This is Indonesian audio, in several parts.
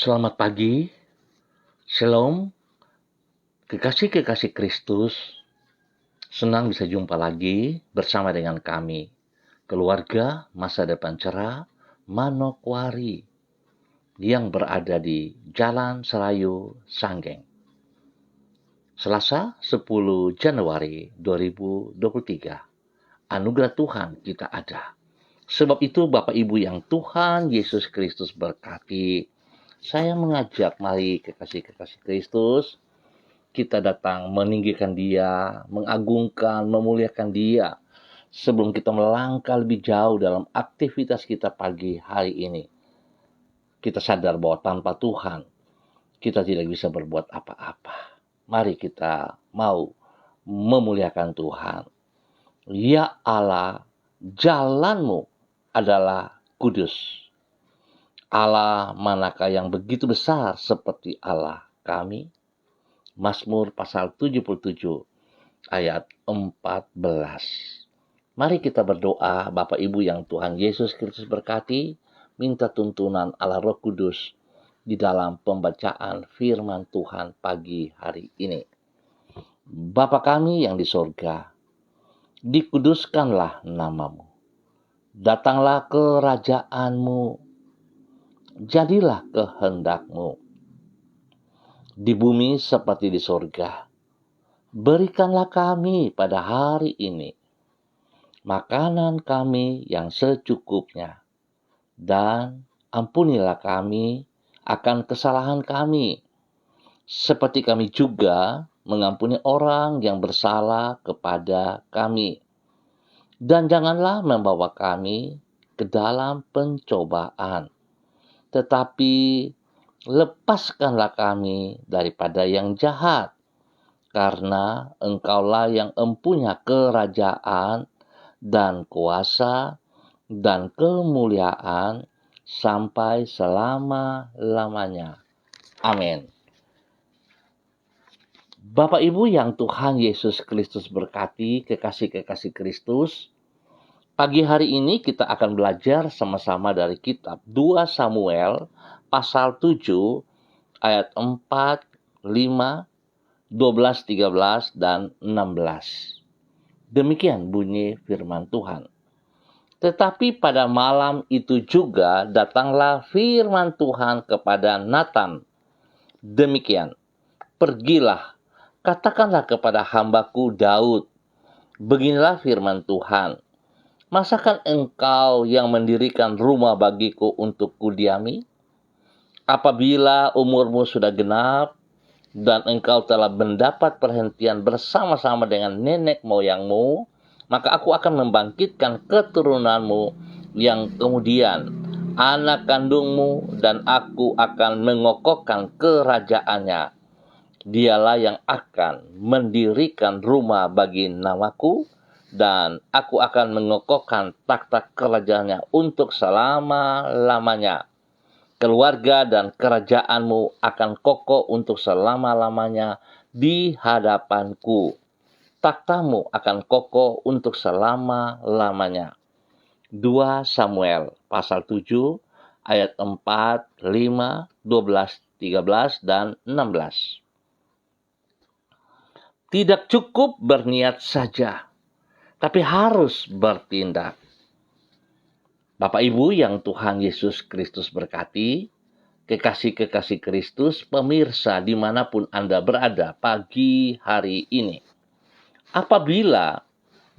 Selamat pagi, Shalom, kekasih-kekasih Kristus. Senang bisa jumpa lagi bersama dengan kami, keluarga Masa Depan Cerah Manokwari, yang berada di Jalan Serayu, Sanggeng. Selasa 10 Januari 2023. Anugerah Tuhan kita ada. Sebab itu Bapak Ibu yang Tuhan Yesus Kristus berkati, saya mengajak mari kekasih-kekasih Kristus, kita datang meninggikan Dia, mengagungkan, memuliakan Dia, sebelum kita melangkah lebih jauh dalam aktivitas kita pagi hari ini. Kita sadar bahwa tanpa Tuhan, kita tidak bisa berbuat apa-apa. Mari kita mau memuliakan Tuhan. Ya Allah, jalan-Mu adalah kudus. Allah manakah yang begitu besar seperti Allah kami? Mazmur pasal 77 ayat 14. Mari kita berdoa, Bapak Ibu yang Tuhan Yesus Kristus berkati, minta tuntunan Allah Roh Kudus di dalam pembacaan firman Tuhan pagi hari ini. Bapa kami yang di sorga, dikuduskanlah nama-Mu. Datanglah kerajaan-Mu. Jadilah kehendak-Mu di bumi seperti di sorga. Berikanlah kami pada hari ini makanan kami yang secukupnya, dan ampunilah kami akan kesalahan kami, seperti kami juga mengampuni orang yang bersalah kepada kami. Dan janganlah membawa kami ke dalam pencobaan, tetapi lepaskanlah kami daripada yang jahat, karena Engkaulah yang empunya kerajaan dan kuasa dan kemuliaan sampai selama-lamanya. Amin. Bapak Ibu yang Tuhan Yesus Kristus berkati, kekasih-kekasih Kristus, pagi hari ini kita akan belajar sama-sama dari kitab 2 Samuel pasal 7 ayat 4, 5, 12, 13, dan 16. Demikian bunyi firman Tuhan. Tetapi pada malam itu juga datanglah firman Tuhan kepada Natan. Demikian, pergilah, katakanlah kepada hambaku Daud, beginilah firman Tuhan. Masakan engkau yang mendirikan rumah bagiku untuk kudiami? Apabila umurmu sudah genap, dan engkau telah mendapat perhentian bersama-sama dengan nenek moyangmu, maka aku akan membangkitkan keturunanmu yang kemudian, anak kandungmu, dan aku akan mengokohkan kerajaannya. Dialah yang akan mendirikan rumah bagi namaku, dan aku akan mengokohkan takhta kerajaannya untuk selama-lamanya. Keluarga dan kerajaanmu akan kokoh untuk selama-lamanya di hadapanku. Takhtamu akan kokoh untuk selama-lamanya. 2 Samuel pasal 7 ayat 4, 5, 12, 13, dan 16. Tidak cukup berniat saja, tapi harus bertindak. Bapak Ibu yang Tuhan Yesus Kristus berkati, kekasih-kekasih Kristus, pemirsa dimanapun Anda berada pagi hari ini. Apabila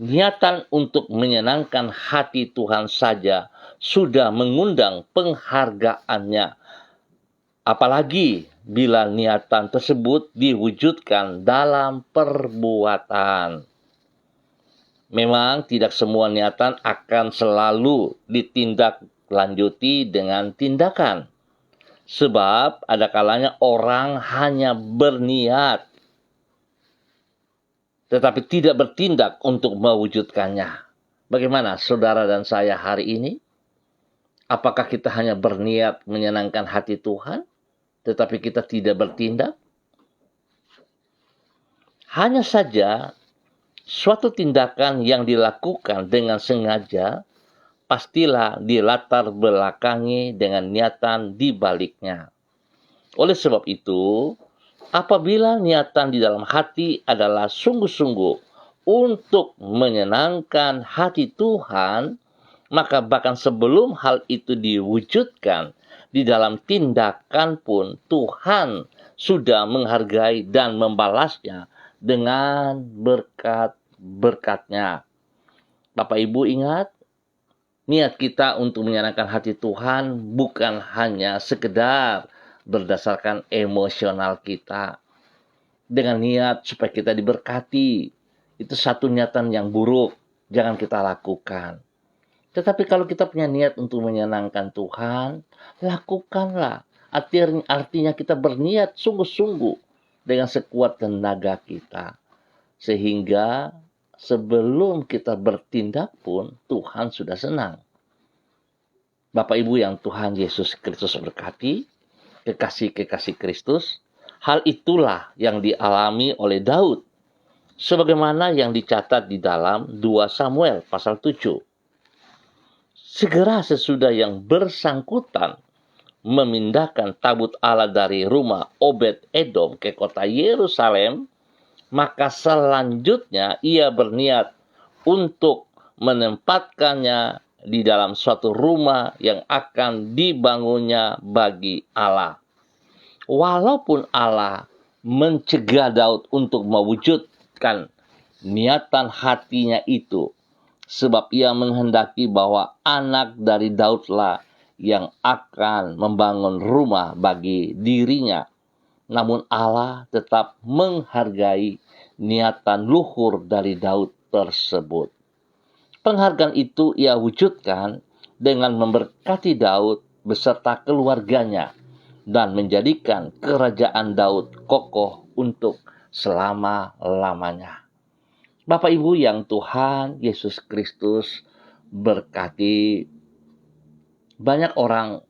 niatan untuk menyenangkan hati Tuhan saja sudah mengundang penghargaannya, apalagi bila niatan tersebut diwujudkan dalam perbuatan. Memang tidak semua niatan akan selalu ditindaklanjuti dengan tindakan. Sebab ada kalanya orang hanya berniat, tetapi tidak bertindak untuk mewujudkannya. Bagaimana saudara dan saya hari ini? Apakah kita hanya berniat menyenangkan hati Tuhan, tetapi kita tidak bertindak? Hanya saja, suatu tindakan yang dilakukan dengan sengaja pastilah dilatar belakangi dengan niatan di baliknya. Oleh sebab itu, apabila niatan di dalam hati adalah sungguh-sungguh untuk menyenangkan hati Tuhan, maka bahkan sebelum hal itu diwujudkan di dalam tindakan pun Tuhan sudah menghargai dan membalasnya dengan berkat-berkatnya. Bapak Ibu ingat, niat kita untuk menyenangkan hati Tuhan bukan hanya sekedar berdasarkan emosional kita. Dengan niat supaya kita diberkati, itu satu niatan yang buruk, jangan kita lakukan. Tetapi kalau kita punya niat untuk menyenangkan Tuhan, lakukanlah. Artinya kita berniat sungguh-sungguh dengan sekuat tenaga kita. Sehingga sebelum kita bertindak pun Tuhan sudah senang. Bapak Ibu yang Tuhan Yesus Kristus berkati, kekasih-kekasih Kristus, hal itulah yang dialami oleh Daud. Sebagaimana yang dicatat di dalam 2 Samuel pasal 7. Segera sesudah yang bersangkutan memindahkan tabut Allah dari rumah Obed Edom ke kota Yerusalem, maka selanjutnya ia berniat untuk menempatkannya di dalam suatu rumah yang akan dibangunnya bagi Allah. Walaupun Allah mencegah Daud untuk mewujudkan niatan hatinya itu, sebab ia menghendaki bahwa anak dari Daudlah yang akan membangun rumah bagi dirinya. Namun Allah tetap menghargai niatan luhur dari Daud tersebut. Penghargaan itu ia wujudkan dengan memberkati Daud beserta keluarganya dan menjadikan kerajaan Daud kokoh untuk selama-lamanya. Bapak Ibu yang Tuhan Yesus Kristus berkati, banyak orang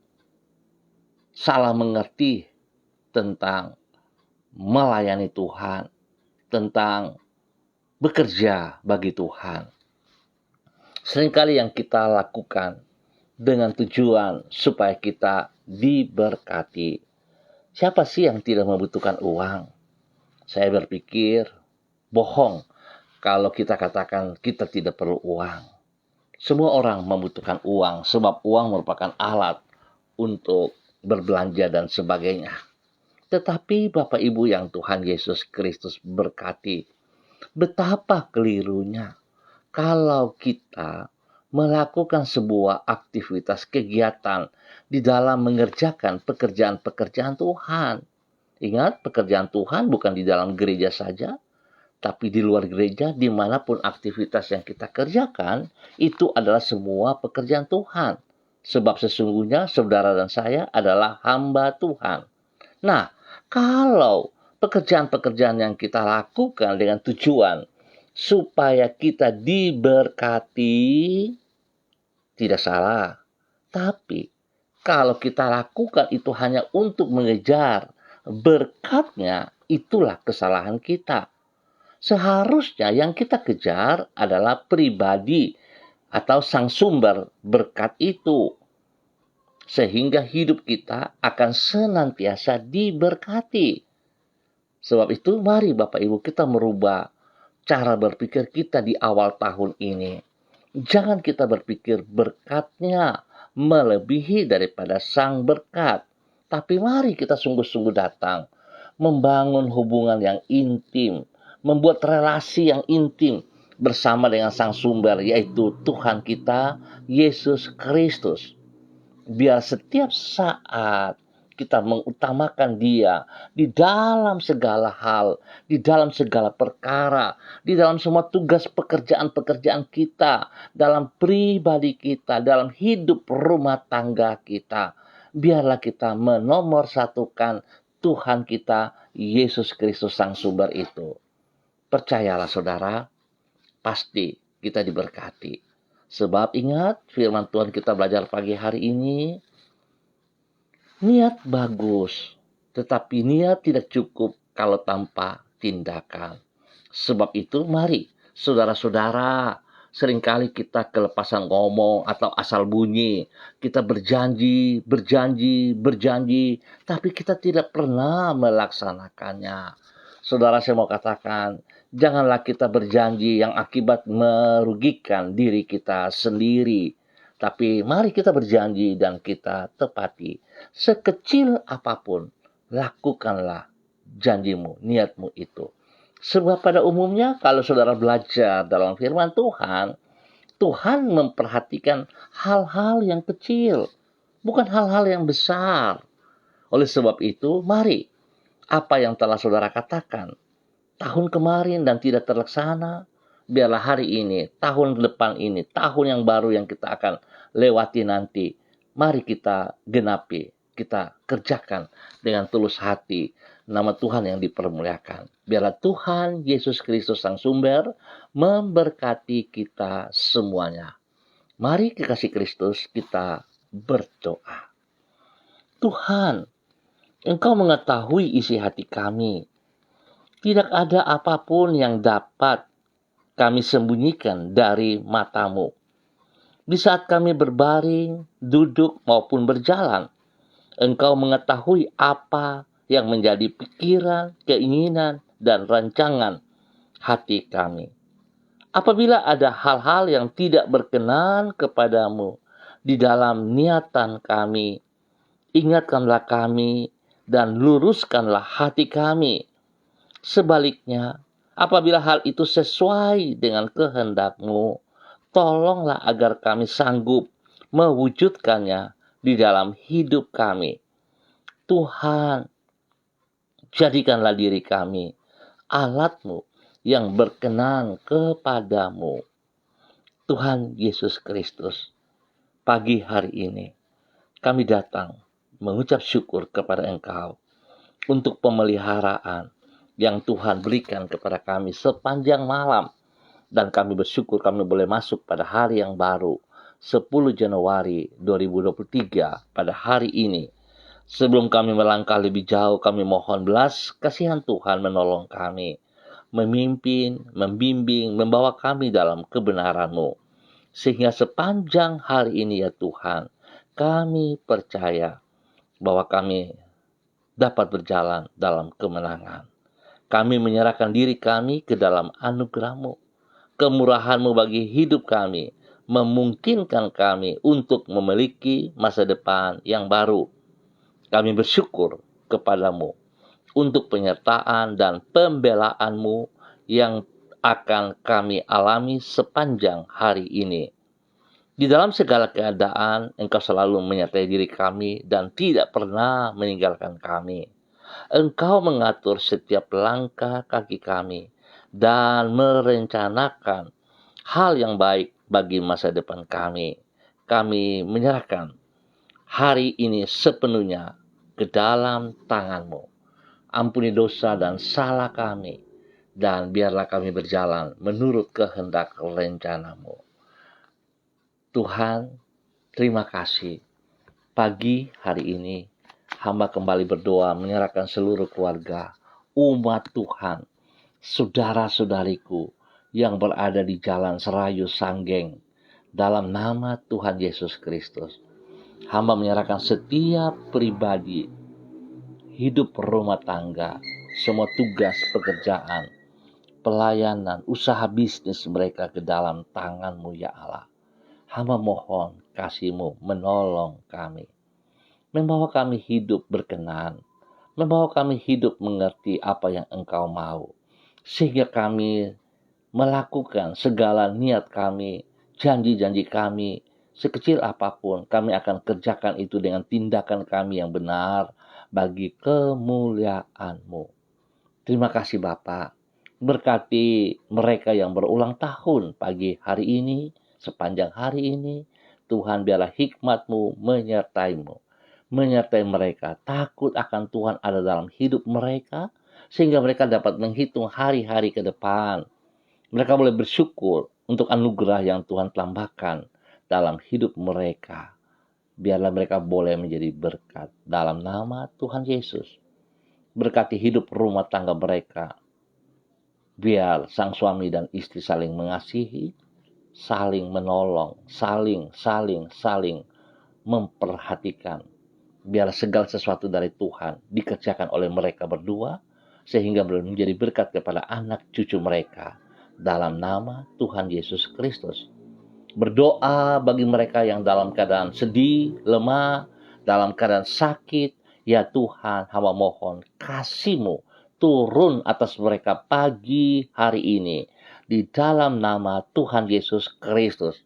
salah mengerti tentang melayani Tuhan, tentang bekerja bagi Tuhan. Seringkali yang kita lakukan dengan tujuan supaya kita diberkati. Siapa sih yang tidak membutuhkan uang? Saya berpikir bohong kalau kita katakan kita tidak perlu uang. Semua orang membutuhkan uang, sebab uang merupakan alat untuk berbelanja dan sebagainya. Tetapi Bapak Ibu yang Tuhan Yesus Kristus berkati, betapa kelirunya kalau kita melakukan sebuah aktivitas kegiatan di dalam mengerjakan pekerjaan-pekerjaan Tuhan. Ingat, pekerjaan Tuhan bukan di dalam gereja saja, tapi di luar gereja, dimanapun aktivitas yang kita kerjakan, itu adalah semua pekerjaan Tuhan. Sebab sesungguhnya saudara dan saya adalah hamba Tuhan. Nah, kalau pekerjaan-pekerjaan yang kita lakukan dengan tujuan supaya kita diberkati, tidak salah. Tapi kalau kita lakukan itu hanya untuk mengejar berkatnya, itulah kesalahan kita. Seharusnya yang kita kejar adalah pribadi atau sang sumber berkat itu. Sehingga hidup kita akan senantiasa diberkati. Sebab itu mari Bapak Ibu kita merubah cara berpikir kita di awal tahun ini. Jangan kita berpikir berkatnya melebihi daripada sang berkat. Tapi mari kita sungguh-sungguh datang. Membangun hubungan yang intim. Membuat relasi yang intim bersama dengan sang sumber, yaitu Tuhan kita, Yesus Kristus. Biar setiap saat kita mengutamakan Dia di dalam segala hal, di dalam segala perkara, di dalam semua tugas pekerjaan-pekerjaan kita, dalam pribadi kita, dalam hidup rumah tangga kita. Biarlah kita menomorsatukan Tuhan kita, Yesus Kristus sang sumber itu. Percayalah saudara, pasti kita diberkati. Sebab ingat firman Tuhan kita belajar pagi hari ini, niat bagus, tetapi niat tidak cukup kalau tanpa tindakan. Sebab itu mari saudara-saudara Seringkali kita kelepasan ngomong atau asal bunyi. Kita berjanji, tapi kita tidak pernah melaksanakannya. Saudara, saya mau katakan, janganlah kita berjanji yang akibat merugikan diri kita sendiri. Tapi mari kita berjanji dan kita tepati. Sekecil apapun, lakukanlah janjimu, niatmu itu. Sebab pada umumnya kalau saudara belajar dalam firman Tuhan, Tuhan memperhatikan hal-hal yang kecil, bukan hal-hal yang besar. Oleh sebab itu, mari apa yang telah saudara katakan tahun kemarin dan tidak terlaksana, biarlah hari ini, tahun depan ini, tahun yang baru yang kita akan lewati nanti, mari kita genapi, kita kerjakan dengan tulus hati. Nama Tuhan yang dipermuliakan. Biarlah Tuhan Yesus Kristus Sang Sumber memberkati kita semuanya. Mari kekasih Kristus kita berdoa. Tuhan, Engkau mengetahui isi hati kami. Tidak ada apapun yang dapat kami sembunyikan dari mata-Mu. Di saat kami berbaring, duduk maupun berjalan, Engkau mengetahui apa yang menjadi pikiran, keinginan, dan rancangan hati kami. Apabila ada hal-hal yang tidak berkenan kepadamu di dalam niatan kami, ingatkanlah kami dan luruskanlah hati kami. Sebaliknya, apabila hal itu sesuai dengan kehendak-Mu, tolonglah agar kami sanggup mewujudkannya di dalam hidup kami. Tuhan, jadikanlah diri kami alat-Mu yang berkenan kepadamu. Tuhan Yesus Kristus, pagi hari ini kami datang mengucap syukur kepada Engkau untuk pemeliharaan yang Tuhan berikan kepada kami sepanjang malam. Dan kami bersyukur kami boleh masuk pada hari yang baru, 10 Januari 2023 pada hari ini. Sebelum kami melangkah lebih jauh, kami mohon belas kasihan Tuhan menolong kami, memimpin, membimbing, membawa kami dalam kebenaran-Mu. Sehingga sepanjang hari ini ya Tuhan, kami percaya bahwa kami dapat berjalan dalam kemenangan. Kami menyerahkan diri kami ke dalam anugerah-Mu. Kemurahan-Mu bagi hidup kami, memungkinkan kami untuk memiliki masa depan yang baru. Kami bersyukur kepadamu untuk penyertaan dan pembelaan-Mu yang akan kami alami sepanjang hari ini. Di dalam segala keadaan, Engkau selalu menyertai diri kami dan tidak pernah meninggalkan kami. Engkau mengatur setiap langkah kaki kami dan merencanakan hal yang baik bagi masa depan kami. Kami menyerahkan hari ini sepenuhnya ke dalam tangan-Mu. Ampuni dosa dan salah kami, dan biarlah kami berjalan menurut kehendak rencana-Mu. Tuhan, terima kasih. Pagi hari ini, hamba kembali berdoa menyerahkan seluruh keluarga, umat Tuhan, saudara-saudariku yang berada di jalan Serayu Sanggeng, dalam nama Tuhan Yesus Kristus. Hamba menyerahkan setiap pribadi, hidup rumah tangga, semua tugas pekerjaan, pelayanan, usaha bisnis mereka ke dalam tangan-Mu ya Allah. Hamba mohon kasih-Mu menolong kami, membawa kami hidup berkenan, membawa kami hidup mengerti apa yang Engkau mau, sehingga kami melakukan segala niat kami, janji-janji kami, sekecil apapun, kami akan kerjakan itu dengan tindakan kami yang benar bagi kemuliaan-Mu. Terima kasih Bapa. Berkati mereka yang berulang tahun pagi hari ini, sepanjang hari ini. Tuhan, biarlah hikmat-Mu menyertai mereka. Takut akan Tuhan ada dalam hidup mereka, sehingga mereka dapat menghitung hari-hari ke depan. Mereka boleh bersyukur untuk anugerah yang Tuhan tambahkan dalam hidup mereka. Biarlah mereka boleh menjadi berkat dalam nama Tuhan Yesus. Berkati hidup rumah tangga mereka. Biar sang suami dan istri saling mengasihi, saling menolong, saling memperhatikan. Biar segala sesuatu dari Tuhan dikerjakan oleh mereka berdua, sehingga boleh menjadi berkat kepada anak cucu mereka. Dalam nama Tuhan Yesus Kristus. Berdoa bagi mereka yang dalam keadaan sedih, lemah, dalam keadaan sakit. Ya Tuhan, hamba mohon kasih-Mu turun atas mereka pagi hari ini. Di dalam nama Tuhan Yesus Kristus.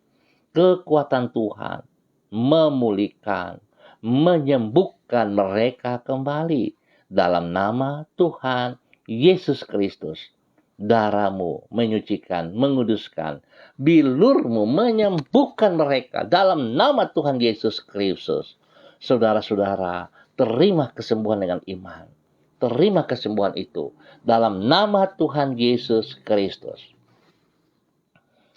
Kekuatan Tuhan memulihkan, menyembuhkan mereka kembali. Dalam nama Tuhan Yesus Kristus. Darah-Mu menyucikan, menguduskan. Bilur-Mu menyembuhkan mereka. Dalam nama Tuhan Yesus Kristus. Saudara-saudara, terima kesembuhan dengan iman. Terima kesembuhan itu. Dalam nama Tuhan Yesus Kristus.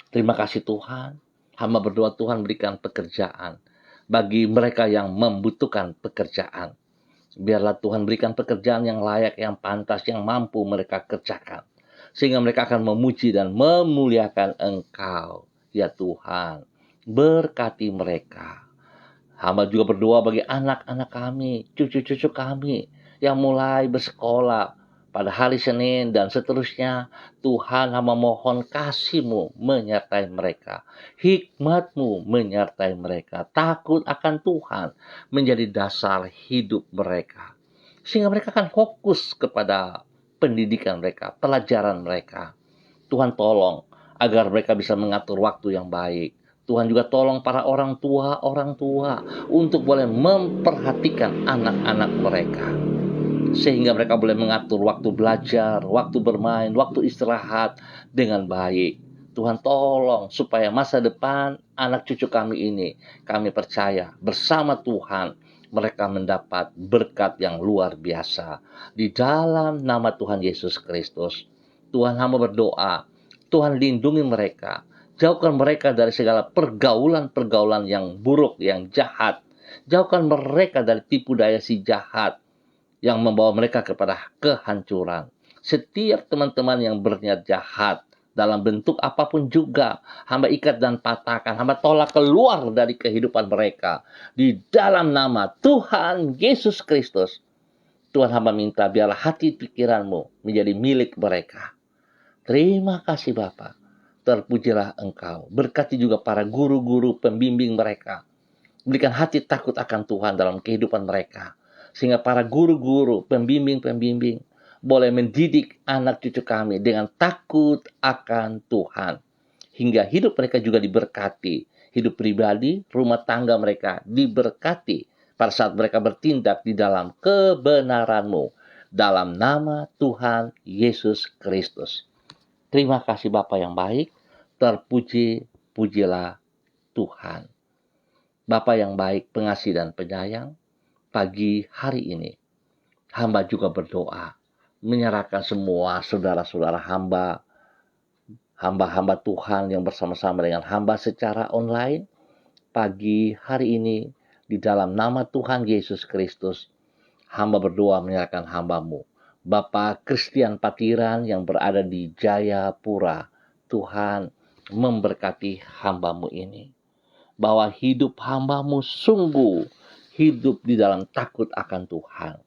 Terima kasih Tuhan. Hamba berdoa Tuhan berikan pekerjaan bagi mereka yang membutuhkan pekerjaan. Biarlah Tuhan berikan pekerjaan yang layak, yang pantas, yang mampu mereka kerjakan. Sehingga mereka akan memuji dan memuliakan Engkau. Ya Tuhan, berkati mereka. Hamba juga berdoa bagi anak-anak kami, cucu-cucu kami yang mulai bersekolah pada hari Senin dan seterusnya. Tuhan, hamba mohon kasih-Mu menyertai mereka. Hikmat-Mu menyertai mereka. Takut akan Tuhan menjadi dasar hidup mereka. Sehingga mereka akan fokus kepada pendidikan mereka, pelajaran mereka. Tuhan tolong agar mereka bisa mengatur waktu yang baik. Tuhan juga tolong para orang tua untuk boleh memperhatikan anak-anak mereka. Sehingga mereka boleh mengatur waktu belajar, waktu bermain, waktu istirahat dengan baik. Tuhan tolong supaya masa depan anak cucu kami ini, kami percaya bersama Tuhan mereka mendapat berkat yang luar biasa. Di dalam nama Tuhan Yesus Kristus, Tuhan hamba berdoa, Tuhan lindungi mereka. Jauhkan mereka dari segala pergaulan-pergaulan yang buruk, yang jahat. Jauhkan mereka dari tipu daya si jahat yang membawa mereka kepada kehancuran. Setiap teman-teman yang berniat jahat dalam bentuk apapun juga, hamba ikat dan patahkan, hamba tolak keluar dari kehidupan mereka. Di dalam nama Tuhan Yesus Kristus, Tuhan hamba minta biarlah hati pikiran-Mu menjadi milik mereka. Terima kasih Bapa. Terpujilah Engkau. Berkati juga para guru-guru pembimbing mereka. Berikan hati takut akan Tuhan dalam kehidupan mereka. Sehingga para guru-guru, pembimbing-pembimbing boleh mendidik anak cucu kami dengan takut akan Tuhan. Hingga hidup mereka juga diberkati. Hidup pribadi, rumah tangga mereka diberkati pada saat mereka bertindak di dalam kebenaran-Mu. Dalam nama Tuhan Yesus Kristus. Terima kasih Bapa yang baik, terpuji-pujilah Tuhan. Bapa yang baik, pengasih dan penyayang, pagi hari ini, hamba juga berdoa, menyerahkan semua saudara-saudara hamba-hamba Tuhan yang bersama-sama dengan hamba secara online, pagi hari ini, di dalam nama Tuhan Yesus Kristus, hamba berdoa menyerahkan hamba-Mu, Bapak Christian Patiran yang berada di Jayapura. Tuhan memberkati hamba-Mu ini. Bahwa hidup hamba-Mu sungguh hidup di dalam takut akan Tuhan.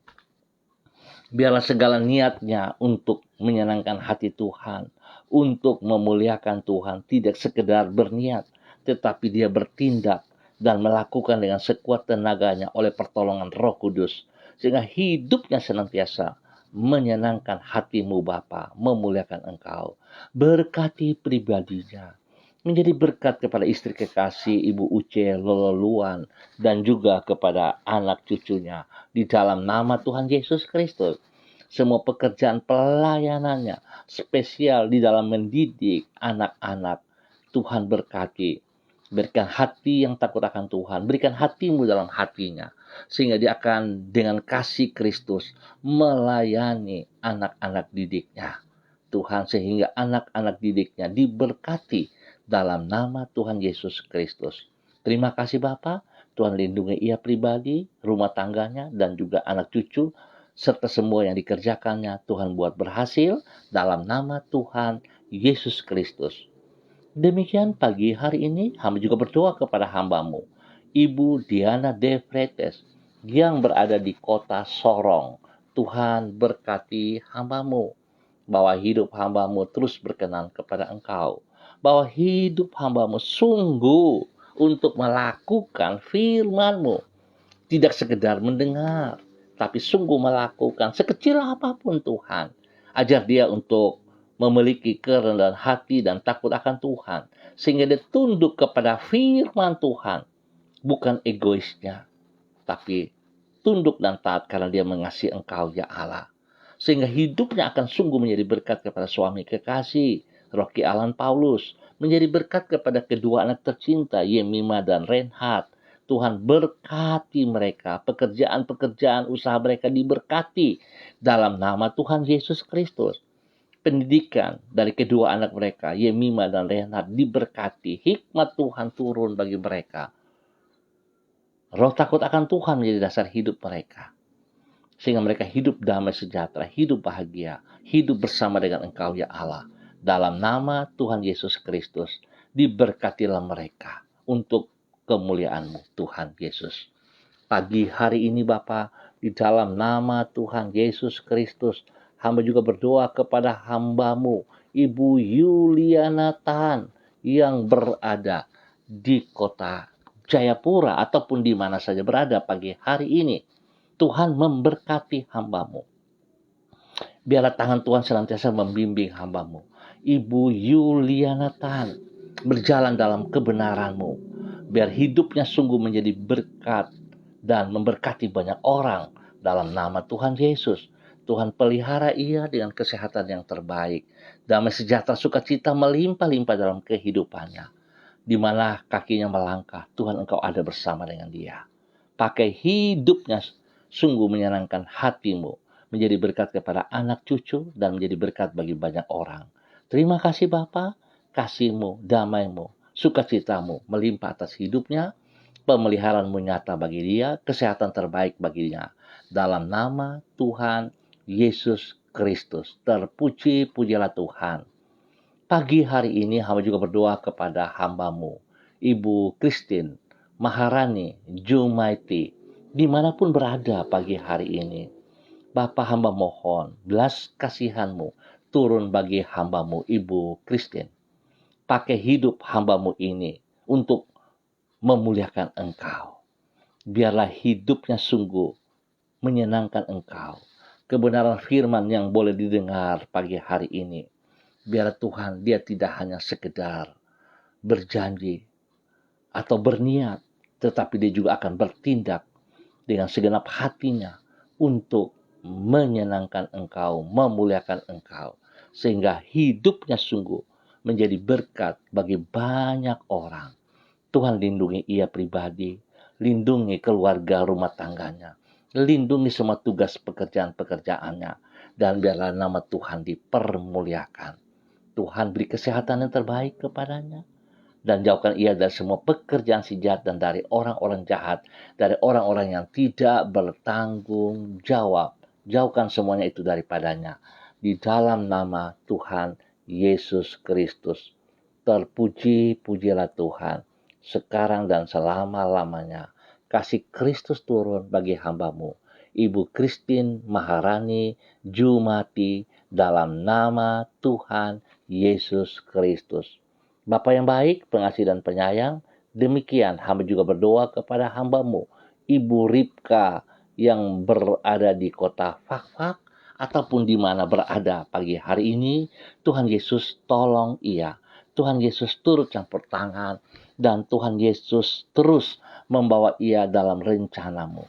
Biarlah segala niatnya untuk menyenangkan hati Tuhan, untuk memuliakan Tuhan, tidak sekedar berniat, tetapi dia bertindak dan melakukan dengan sekuat tenaganya oleh pertolongan Roh Kudus. Sehingga hidupnya senantiasa menyenangkan hati-Mu Bapa, memuliakan Engkau. Berkati pribadinya, menjadi berkat kepada istri kekasih Ibu Uce Lololuan dan juga kepada anak cucunya di dalam nama Tuhan Yesus Kristus. Semua pekerjaan pelayanannya spesial di dalam mendidik anak-anak, Tuhan berkati. Berikan hati yang takut akan Tuhan. Berikan hati-Mu dalam hatinya. Sehingga dia akan dengan kasih Kristus melayani anak-anak didiknya. Tuhan, sehingga anak-anak didiknya diberkati dalam nama Tuhan Yesus Kristus. Terima kasih Bapa. Tuhan lindungi ia pribadi, rumah tangganya, dan juga anak cucu, serta semua yang dikerjakannya. Tuhan buat berhasil dalam nama Tuhan Yesus Kristus. Demikian pagi hari ini hamba juga berdoa kepada hambamu, Ibu Diana De Freitas, yang berada di kota Sorong. Tuhan berkati hambamu, bahwa hidup hambamu terus berkenan kepada Engkau, bahwa hidup hambamu sungguh untuk melakukan firman-Mu, tidak sekedar mendengar, tapi sungguh melakukan sekecil apapun Tuhan. Ajar dia untuk memiliki kerendahan hati dan takut akan Tuhan, sehingga dia tunduk kepada firman Tuhan, bukan egoisnya, tapi tunduk dan taat karena dia mengasihi Engkau, ya Allah. Sehingga hidupnya akan sungguh menjadi berkat kepada suami kekasih, Rocky Alan Paulus, menjadi berkat kepada kedua anak tercinta, Yemima dan Reinhard. Tuhan berkati mereka, pekerjaan-pekerjaan usaha mereka diberkati dalam nama Tuhan Yesus Kristus. Pendidikan dari kedua anak mereka, Yemima dan Reinhard, diberkati. Hikmat Tuhan turun bagi mereka. Roh takut akan Tuhan menjadi dasar hidup mereka, sehingga mereka hidup damai sejahtera, hidup bahagia, hidup bersama dengan Engkau, ya Allah. Dalam nama Tuhan Yesus Kristus, diberkatilah mereka untuk kemuliaan-Mu, Tuhan Yesus. Pagi hari ini Bapa, di dalam nama Tuhan Yesus Kristus, hamba juga berdoa kepada hamba-Mu, Ibu Yuliana Tan, yang berada di kota Jayapura ataupun di mana saja berada pagi hari ini. Tuhan memberkati hamba-Mu. Biarlah tangan Tuhan senantiasa membimbing hamba-Mu, Ibu Yuliana Tan, berjalan dalam kebenaran-Mu. Biar hidupnya sungguh menjadi berkat dan memberkati banyak orang dalam nama Tuhan Yesus. Tuhan pelihara ia dengan kesehatan yang terbaik. Damai sejahtera sukacita melimpah-limpah dalam kehidupannya. Di mana kakinya melangkah, Tuhan Engkau ada bersama dengan dia. Pakai hidupnya sungguh menyenangkan hati-Mu, menjadi berkat kepada anak cucu dan menjadi berkat bagi banyak orang. Terima kasih Bapa, kasih-Mu, damai-Mu, sukacita-Mu melimpah atas hidupnya, pemeliharaan-Mu nyata bagi dia, kesehatan terbaik baginya. Dalam nama Tuhan Yesus Kristus, terpuji-pujilah Tuhan. Pagi hari ini hamba juga berdoa kepada hamba-Mu, Ibu Christine Maharani Jumaiti, dimanapun berada pagi hari ini. Bapa, hamba mohon belas kasihan-Mu turun bagi hamba-Mu, Ibu Christine. Pakai hidup hamba-Mu ini untuk memuliakan Engkau. Biarlah hidupnya sungguh menyenangkan Engkau. Kebenaran firman yang boleh didengar pagi hari ini, biarlah Tuhan dia tidak hanya sekedar berjanji atau berniat, tetapi dia juga akan bertindak dengan segenap hatinya untuk menyenangkan Engkau, memuliakan Engkau, sehingga hidupnya sungguh menjadi berkat bagi banyak orang. Tuhan lindungi ia pribadi, lindungi keluarga rumah tangganya, lindungi semua tugas pekerjaan-pekerjaannya, dan biarlah nama Tuhan dipermuliakan. Tuhan beri kesehatan yang terbaik kepadanya, dan jauhkan ia dari semua pekerjaan si jahat dan dari orang-orang jahat, dari orang-orang yang tidak bertanggung jawab. Jauhkan semuanya itu daripadanya. Di dalam nama Tuhan Yesus Kristus. Terpuji-pujilah Tuhan, sekarang dan selama-lamanya. Kasih Kristus turun bagi hamba-Mu, Ibu Christine Maharani Jumati, dalam nama Tuhan Yesus Kristus. Bapa yang baik, pengasih dan penyayang, demikian hamba juga berdoa kepada hamba-Mu, Ibu Ripka, yang berada di kota Fakfak, ataupun di mana berada pagi hari ini. Tuhan Yesus tolong ia. Tuhan Yesus turut campur tangan, dan Tuhan Yesus terus membawa ia dalam rencana-Mu.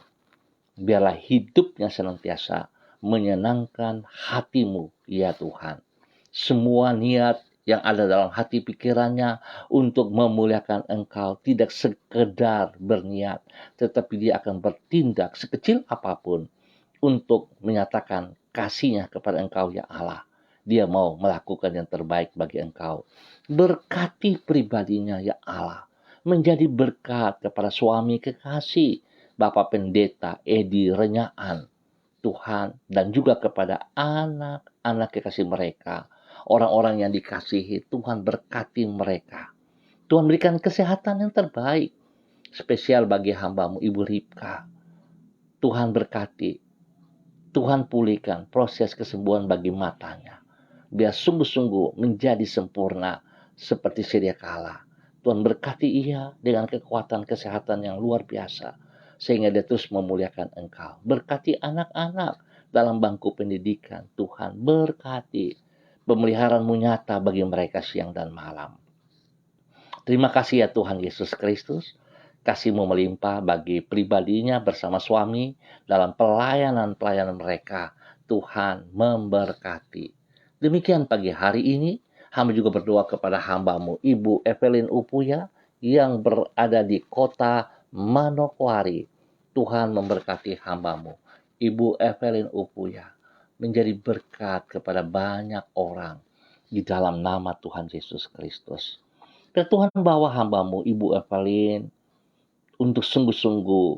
Biarlah hidupnya senantiasa menyenangkan hati-Mu, ya Tuhan. Semua niat yang ada dalam hati pikirannya untuk memuliakan Engkau tidak sekedar berniat, tetapi dia akan bertindak sekecil apapun untuk menyatakan kasihnya kepada Engkau, ya Allah. Dia mau melakukan yang terbaik bagi Engkau. Berkati pribadinya, ya Allah. Menjadi berkat kepada suami kekasih, Bapak Pendeta Edi Renyaan, Tuhan, dan juga kepada anak-anak kekasih mereka. orang-orang yang dikasihi. Tuhan berkati mereka. Tuhan berikan kesehatan yang terbaik. Spesial bagi hamba-Mu Ibu Ripka. Tuhan berkati. Tuhan pulihkan proses kesembuhan bagi matanya. Biar sungguh-sungguh menjadi sempurna seperti sedia kala. Tuhan berkati ia dengan kekuatan kesehatan yang luar biasa. Sehingga dia terus memuliakan Engkau. Berkati anak-anak dalam bangku pendidikan. Tuhan berkati. Pemeliharaan-Mu nyata bagi mereka siang dan malam. Terima kasih ya Tuhan Yesus Kristus. Kasih-Mu melimpah bagi pribadinya bersama suami dalam pelayanan-pelayanan mereka. Tuhan memberkati. Demikian pagi hari ini, hamba juga berdoa kepada hamba-Mu Ibu Evelyn Upuya yang berada di kota Manokwari. Tuhan memberkati hamba-Mu Ibu Evelyn Upuya menjadi berkat kepada banyak orang di dalam nama Tuhan Yesus Kristus. Dan Tuhan bawa hamba-Mu Ibu Evelyn untuk sungguh-sungguh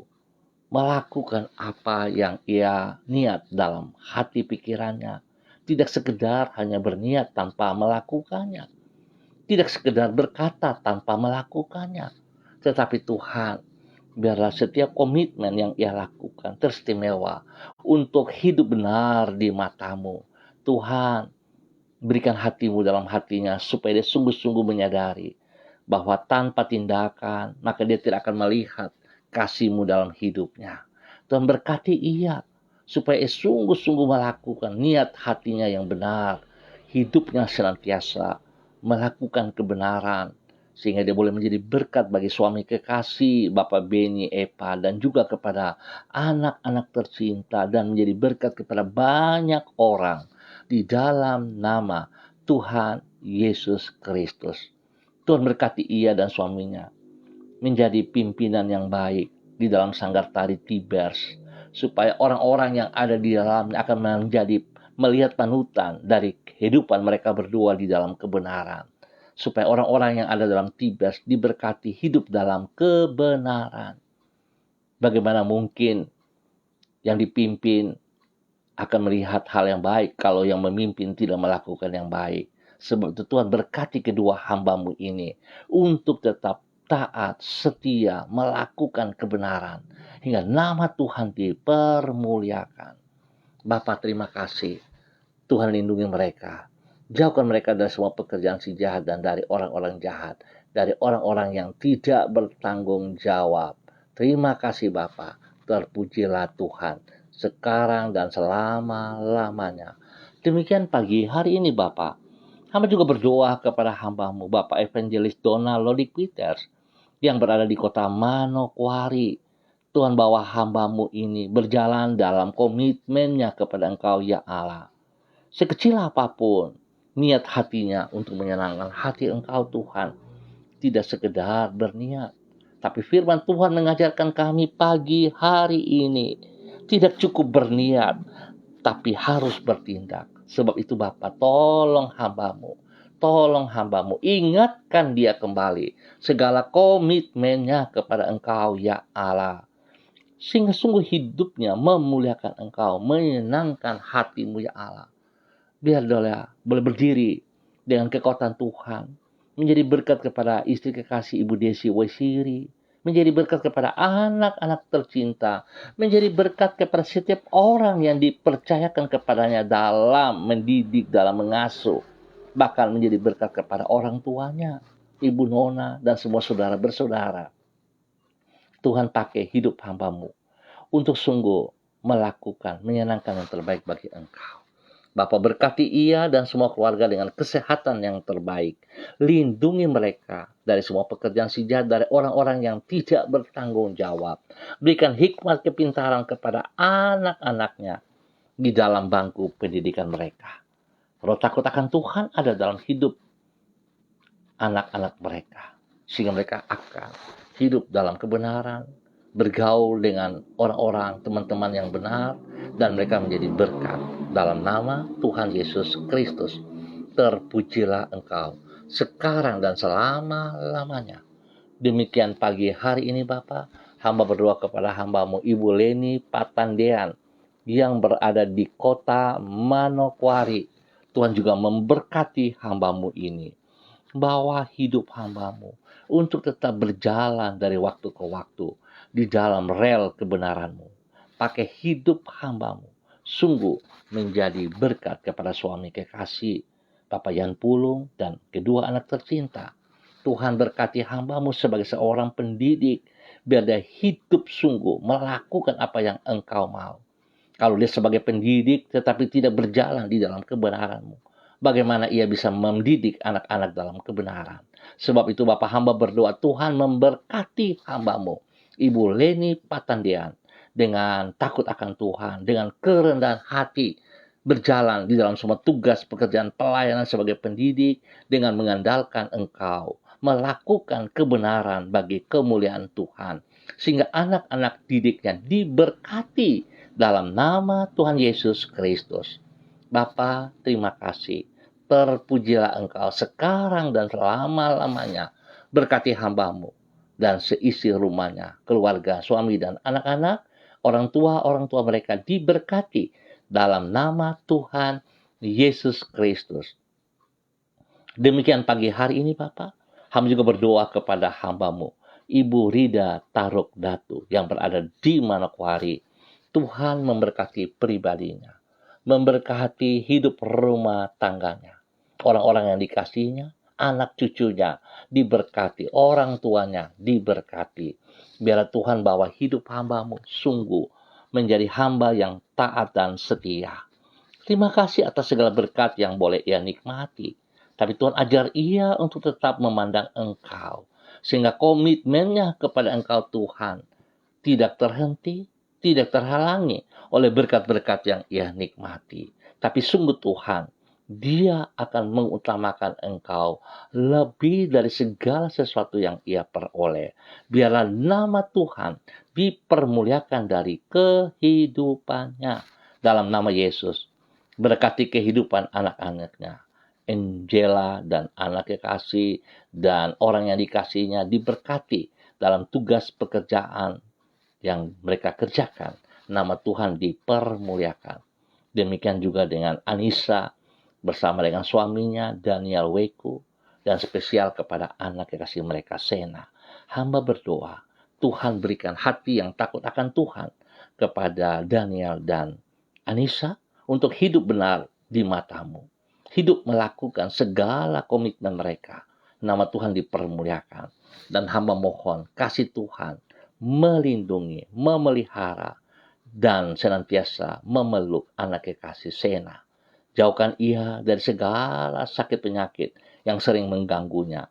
melakukan apa yang ia niat dalam hati pikirannya. Tidak sekedar hanya berniat tanpa melakukannya. Tidak sekedar berkata tanpa melakukannya. Tetapi Tuhan, biarlah setiap komitmen yang ia lakukan teristimewa untuk hidup benar di mata-Mu. Tuhan, berikan hati-Mu dalam hatinya supaya dia sungguh-sungguh menyadari bahwa tanpa tindakan maka dia tidak akan melihat kasih-Mu dalam hidupnya. Tuhan berkati ia supaya ia sungguh-sungguh melakukan niat hatinya yang benar. Hidupnya senantiasa melakukan kebenaran. Sehingga dia boleh menjadi berkat bagi suami kekasih Bapak Beni Epa dan juga kepada anak-anak tercinta. Dan menjadi berkat kepada banyak orang di dalam nama Tuhan Yesus Kristus. Tuhan berkati ia dan suaminya menjadi pimpinan yang baik di dalam sanggar tari Tibers, supaya orang-orang yang ada di dalamnya akan melihat panutan dari kehidupan mereka berdua di dalam kebenaran, supaya orang-orang yang ada dalam Tibers diberkati hidup dalam kebenaran. Bagaimana mungkin yang dipimpin akan melihat hal yang baik kalau yang memimpin tidak melakukan yang baik? Sebab itu Tuhan berkati kedua hamba-Mu ini untuk tetap taat, setia, melakukan kebenaran. Hingga nama Tuhan dipermuliakan. Bapa, terima kasih. Tuhan lindungi mereka. Jauhkan mereka dari semua pekerjaan si jahat dan dari orang-orang jahat. Dari orang-orang yang tidak bertanggung jawab. Terima kasih Bapa. Terpujilah Tuhan sekarang dan selama-lamanya. Demikian pagi hari ini Bapa. Hamba juga berdoa kepada hamba-Mu Bapak Evangelis Donald Lodik Peters yang berada di kota Manokwari. Tuhan bawa hamba-Mu ini berjalan dalam komitmennya kepada Engkau ya Allah. Sekecil apapun niat hatinya untuk menyenangkan hati Engkau Tuhan. Tidak sekedar berniat. Tapi firman Tuhan mengajarkan kami pagi hari ini. Tidak cukup berniat, tapi harus bertindak. Sebab itu Bapa, tolong hamba-Mu. Tolong hamba-Mu, ingatkan dia kembali segala komitmennya kepada Engkau ya Allah. Sehingga sungguh hidupnya memuliakan Engkau, menyenangkan hati-Mu ya Allah. Biar dia boleh berdiri dengan kekuatan Tuhan. Menjadi berkat kepada istri kekasih Ibu Desi Wesiri. Menjadi berkat kepada anak-anak tercinta. Menjadi berkat kepada setiap orang yang dipercayakan kepadanya dalam mendidik, dalam mengasuh. Bahkan menjadi berkat kepada orang tuanya, Ibu Nona, dan semua saudara bersaudara. Tuhan pakai hidup hamba-Mu untuk sungguh melakukan, menyenangkan yang terbaik bagi Engkau. Bapa berkati ia dan semua keluarga dengan kesehatan yang terbaik. Lindungi mereka dari semua pekerjaan si jahat, dari orang-orang yang tidak bertanggung jawab. Berikan hikmat kepintaran kepada anak-anaknya di dalam bangku pendidikan mereka. Roh takut akan Tuhan ada dalam hidup anak-anak mereka. Sehingga mereka akan hidup dalam kebenaran, bergaul dengan orang-orang, teman-teman yang benar, dan mereka menjadi berkat. Dalam nama Tuhan Yesus Kristus, terpujilah Engkau sekarang dan selama-lamanya. Demikian pagi hari ini Bapa, hamba berdoa kepada hamba-Mu Ibu Leni Patandean yang berada di kota Manokwari. Tuhan juga memberkati hamba-Mu ini. Bawa hidup hamba-Mu untuk tetap berjalan dari waktu ke waktu di dalam rel kebenaran-Mu. Pakai hidup hamba-Mu sungguh menjadi berkat kepada suami kekasih, Bapak Yan Pulung, dan kedua anak tercinta. Tuhan berkati hamba-Mu sebagai seorang pendidik, biar dia hidup sungguh melakukan apa yang Engkau mau. Kalau dia sebagai pendidik tetapi tidak berjalan di dalam kebenaran-Mu, bagaimana ia bisa mendidik anak-anak dalam kebenaran? Sebab itu Bapak hamba berdoa, Tuhan memberkati hamba-Mu, Ibu Leni Patandian, dengan takut akan Tuhan, dengan kerendahan hati, berjalan di dalam semua tugas pekerjaan pelayanan sebagai pendidik, dengan mengandalkan Engkau, melakukan kebenaran bagi kemuliaan Tuhan, sehingga anak-anak didiknya diberkati dalam nama Tuhan Yesus Kristus. Bapa, terima kasih. Terpujilah Engkau sekarang dan selama-lamanya. Berkati hamba-Mu dan seisi rumahnya, keluarga, suami dan anak-anak, orang tua mereka diberkati dalam nama Tuhan Yesus Kristus. Demikian pagi hari ini Bapak, hamba juga berdoa kepada hamba-Mu, Ibu Rida Taruk Datu yang berada di Manokwari. Tuhan memberkati pribadinya, memberkati hidup rumah tangganya, orang-orang yang dikasihinya, anak cucunya diberkati, orang tuanya diberkati. Biarlah Tuhan bawa hidup hamba-Mu sungguh menjadi hamba yang taat dan setia. Terima kasih atas segala berkat yang boleh ia nikmati. Tapi Tuhan ajar ia untuk tetap memandang Engkau, sehingga komitmennya kepada Engkau Tuhan tidak terhenti, tidak terhalangi oleh berkat-berkat yang ia nikmati. Tapi sungguh Tuhan, dia akan mengutamakan Engkau lebih dari segala sesuatu yang ia peroleh. Biarlah nama Tuhan dipermuliakan dari kehidupannya. Dalam nama Yesus, berkati kehidupan anak-anaknya. Angela dan anak kekasih dan orang yang dikasihinya diberkati dalam tugas pekerjaan yang mereka kerjakan. Nama Tuhan dipermuliakan. Demikian juga dengan Anissa bersama dengan suaminya Daniel Weku, dan spesial kepada anak kekasih mereka Sena. Hamba berdoa, Tuhan berikan hati yang takut akan Tuhan kepada Daniel dan Anissa untuk hidup benar di mata-Mu. Hidup melakukan segala komitmen mereka. Nama Tuhan dipermuliakan. Dan hamba mohon kasih Tuhan melindungi, memelihara, dan senantiasa memeluk anak kekasih Sena. Jauhkan ia dari segala sakit penyakit yang sering mengganggunya.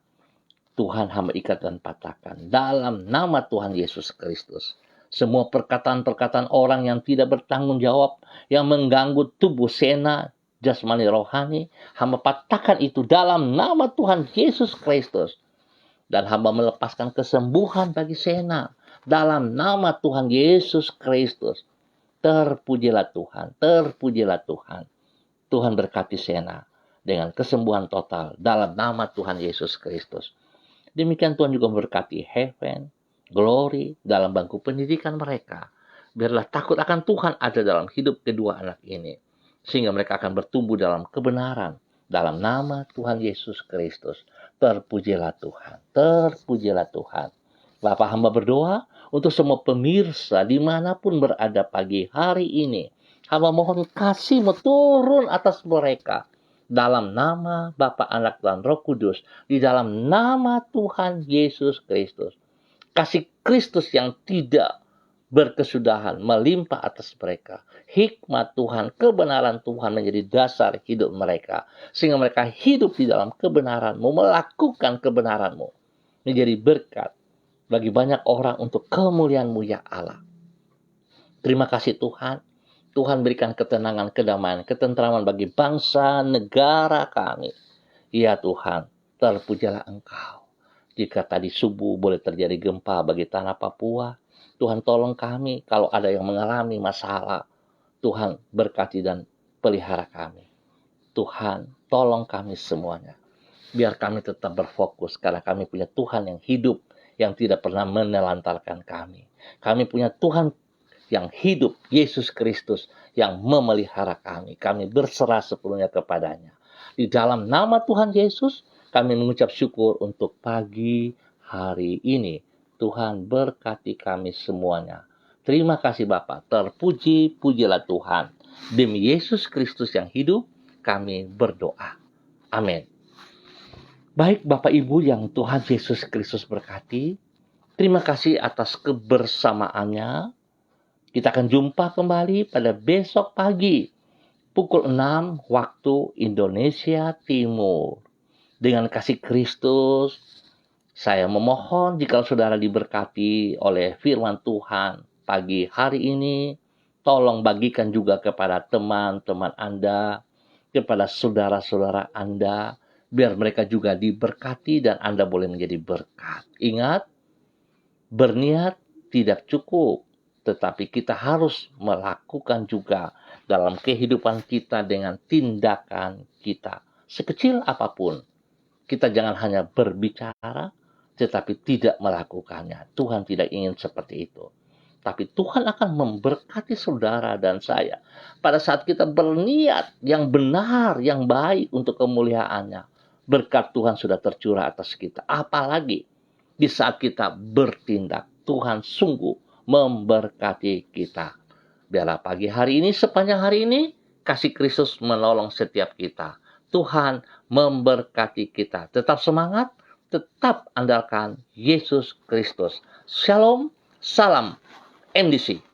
Tuhan hamba ikat dan patahkan dalam nama Tuhan Yesus Kristus. Semua perkataan-perkataan orang yang tidak bertanggung jawab, yang mengganggu tubuh Sena, jasmani rohani, hamba patahkan itu dalam nama Tuhan Yesus Kristus. Dan hamba melepaskan kesembuhan bagi Sena dalam nama Tuhan Yesus Kristus. Terpujilah Tuhan, terpujilah Tuhan. Tuhan berkati Sena dengan kesembuhan total dalam nama Tuhan Yesus Kristus. Demikian Tuhan juga memberkati Heaven, Glory dalam bangku pendidikan mereka. Biarlah takut akan Tuhan ada dalam hidup kedua anak ini, sehingga mereka akan bertumbuh dalam kebenaran dalam nama Tuhan Yesus Kristus. Terpujilah Tuhan, terpujilah Tuhan. Bapak hamba berdoa untuk semua pemirsa dimanapun berada pagi hari ini. Hamba mohon kasih-Mu turun atas mereka. Dalam nama Bapa, Anak, dan Roh Kudus. Di dalam nama Tuhan Yesus Kristus. Kasih Kristus yang tidak berkesudahan melimpah atas mereka. Hikmat Tuhan, kebenaran Tuhan menjadi dasar hidup mereka. Sehingga mereka hidup di dalam kebenaran-Mu, melakukan kebenaran-Mu. Menjadi berkat bagi banyak orang untuk kemuliaan-Mu ya Allah. Terima kasih Tuhan. Tuhan berikan ketenangan, kedamaian, ketentraman bagi bangsa, negara kami. Ya Tuhan, terpujilah Engkau. Jika tadi subuh boleh terjadi gempa bagi tanah Papua, Tuhan tolong kami kalau ada yang mengalami masalah. Tuhan berkati dan pelihara kami. Tuhan tolong kami semuanya. Biar kami tetap berfokus karena kami punya Tuhan yang hidup, yang tidak pernah menelantarkan kami. Kami punya Tuhan yang hidup, Yesus Kristus, yang memelihara kami. Kami berserah sepenuhnya kepadanya. Di dalam nama Tuhan Yesus, kami mengucap syukur untuk pagi hari ini. Tuhan berkati kami semuanya. Terima kasih Bapa, terpuji-pujilah Tuhan. Demi Yesus Kristus yang hidup, kami berdoa. Amin. Baik Bapak Ibu yang Tuhan Yesus Kristus berkati, terima kasih atas kebersamaannya. Kita akan jumpa kembali pada besok pagi, pukul 6 waktu Indonesia Timur. Dengan kasih Kristus, saya memohon jika saudara diberkati oleh firman Tuhan pagi hari ini, tolong bagikan juga kepada teman-teman Anda, kepada saudara-saudara Anda, biar mereka juga diberkati dan Anda boleh menjadi berkat. Ingat, berniat tidak cukup, tetapi kita harus melakukan juga dalam kehidupan kita dengan tindakan kita. Sekecil apapun, kita jangan hanya berbicara, tetapi tidak melakukannya. Tuhan tidak ingin seperti itu. Tapi Tuhan akan memberkati saudara dan saya pada saat kita berniat yang benar, yang baik untuk kemuliaannya. Berkat Tuhan sudah tercurah atas kita. Apalagi di saat kita bertindak, Tuhan sungguh memberkati kita. Biarlah pagi hari ini, sepanjang hari ini, kasih Kristus menolong setiap kita. Tuhan memberkati kita. Tetap semangat, tetap andalkan Yesus Kristus. Shalom, salam MDC.